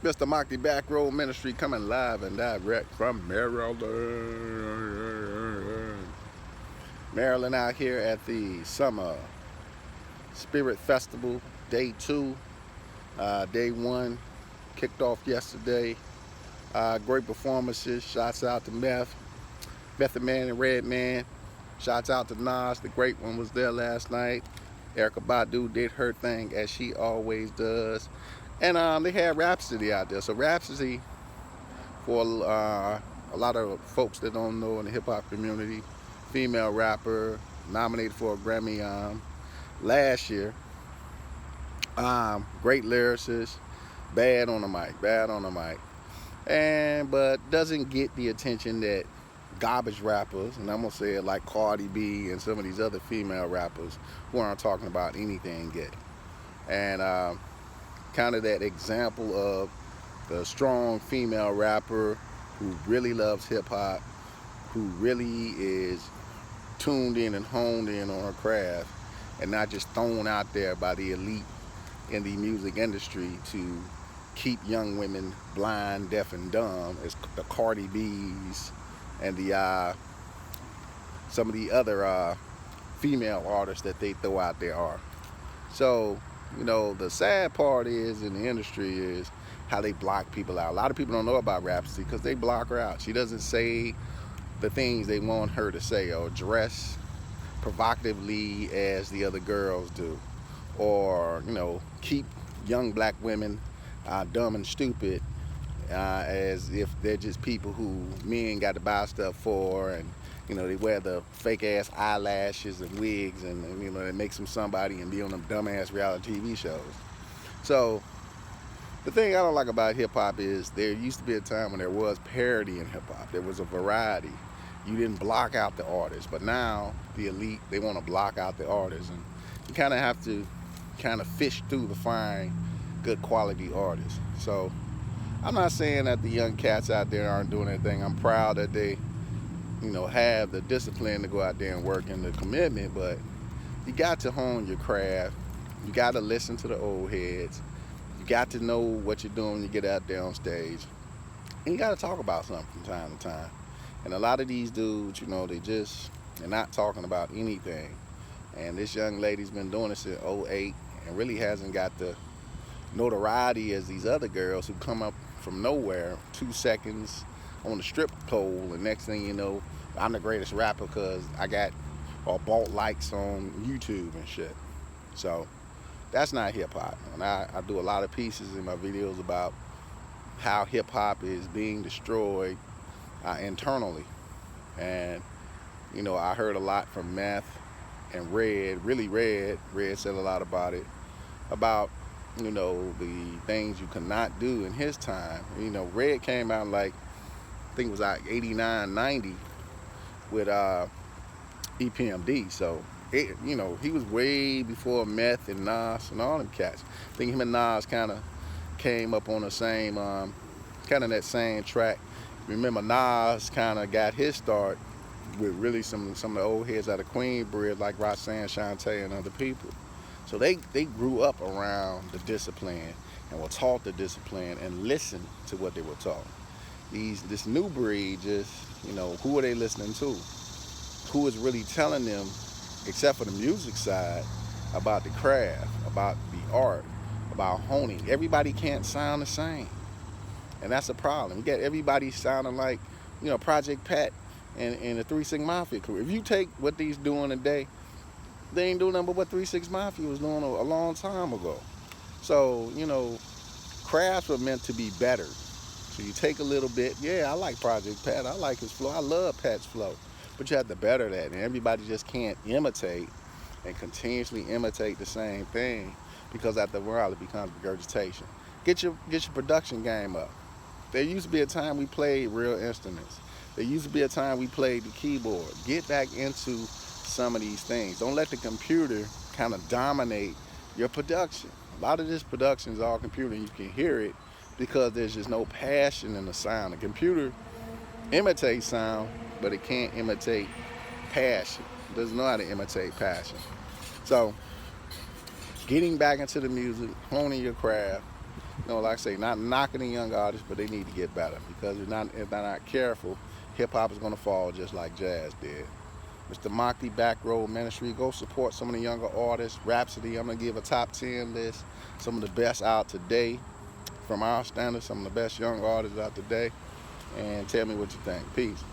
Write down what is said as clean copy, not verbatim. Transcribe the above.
Mr. Mocky Back Road Ministry coming live and direct from Maryland. Maryland out here at the Summer Spirit Festival, day 2. Day 1 kicked off yesterday. Great performances. Shouts out to Method Man and Redman. Shouts out to Nas. The great one was there last night. Erykah Badu did her thing as she always does. And they had Rhapsody out there. So Rhapsody, for a lot of folks that don't know in the hip hop community, female rapper, nominated for a Grammy last year. Great lyricist, bad on the mic, and but doesn't get the attention that garbage rappers, and I'm gonna say it like Cardi B and some of these other female rappers who aren't talking about anything get. And kind of that example of the strong female rapper who really loves hip hop, who really is tuned in and honed in on her craft, and not just thrown out there by the elite in the music industry to keep young women blind, deaf, and dumb, as the Cardi B's and the some of the other female artists that they throw out there are. So, the sad part is in the industry is how they block people out. A lot of people don't know about Rhapsody because they block her out. She doesn't say the things they want her to say or dress provocatively as the other girls do, or keep young black women dumb and stupid, as if they're just people who men got to buy stuff for, and they wear the fake ass eyelashes and wigs, and it makes them somebody and be on them dumbass reality TV shows. So the thing I don't like about hip hop is there used to be a time when there was parody in hip hop. There was a variety. You didn't block out the artists, but now the elite, they want to block out the artists, and you kind of have to kind of fish through to find good quality artists. So I'm not saying that the young cats out there aren't doing anything. I'm proud that they, have the discipline to go out there and work and the commitment, but you got to hone your craft. You got to listen to the old heads. You got to know what you're doing when you get out there on stage. And you got to talk about something from time to time. And a lot of these dudes, they're not talking about anything. And this young lady's been doing this since '08 and really hasn't got the notoriety as these other girls who come up from nowhere, 2 seconds on the strip pole, and next thing you know, I'm the greatest rapper because I got or bought likes on YouTube and shit. So that's not hip hop. And I do a lot of pieces in my videos about how hip hop is being destroyed internally. And I heard a lot from Meth and Red, really Red. Red said a lot about it, about the things you could not do in his time. Red came out like, I think it was like 89, 90 with EPMD. So he was way before Meth and Nas and all them cats. I think him and Nas kind of came up on the same kind of that same track. Remember, Nas kind of got his start with really some of the old heads out of Queensbridge, like Roxanne Shante and other people. So they grew up around the discipline and were taught the discipline and listened to what they were taught. This new breed, just who are they listening to? Who is really telling them, except for the music side, about the craft, about the art, about honing? Everybody can't sound the same, and that's a problem. You got everybody sounding like Project Pat and the 3 6 Mafia crew. If you take what these doing today, they ain't doing nothing but what 3 6 Mafia was doing a long time ago. So crafts were meant to be better. So you take a little bit. Yeah, I like Project Pat. I like his flow. I love Pat's flow. But you have to better that, and everybody just can't imitate and continuously imitate the same thing, because after a while it becomes regurgitation. Get your production game up. There used to be a time we played real instruments. There used to be a time we played the keyboard. Get back into some of these things. Don't let the computer kind of dominate your production. A lot of this production is all computer, and you can hear it because there's just no passion in the sound. The computer imitates sound, but it can't imitate passion. It doesn't know how to imitate passion. So getting back into the music, honing your craft, Like I say, not knocking the young artists, but they need to get better because if they're not careful, hip hop is gonna fall just like jazz did. Mr. Motley Back Road Ministry, go support some of the younger artists. Rhapsody, I'm gonna give a top 10 list. Some of the best out today, from our standards, some of the best young artists out today. And tell me what you think. Peace.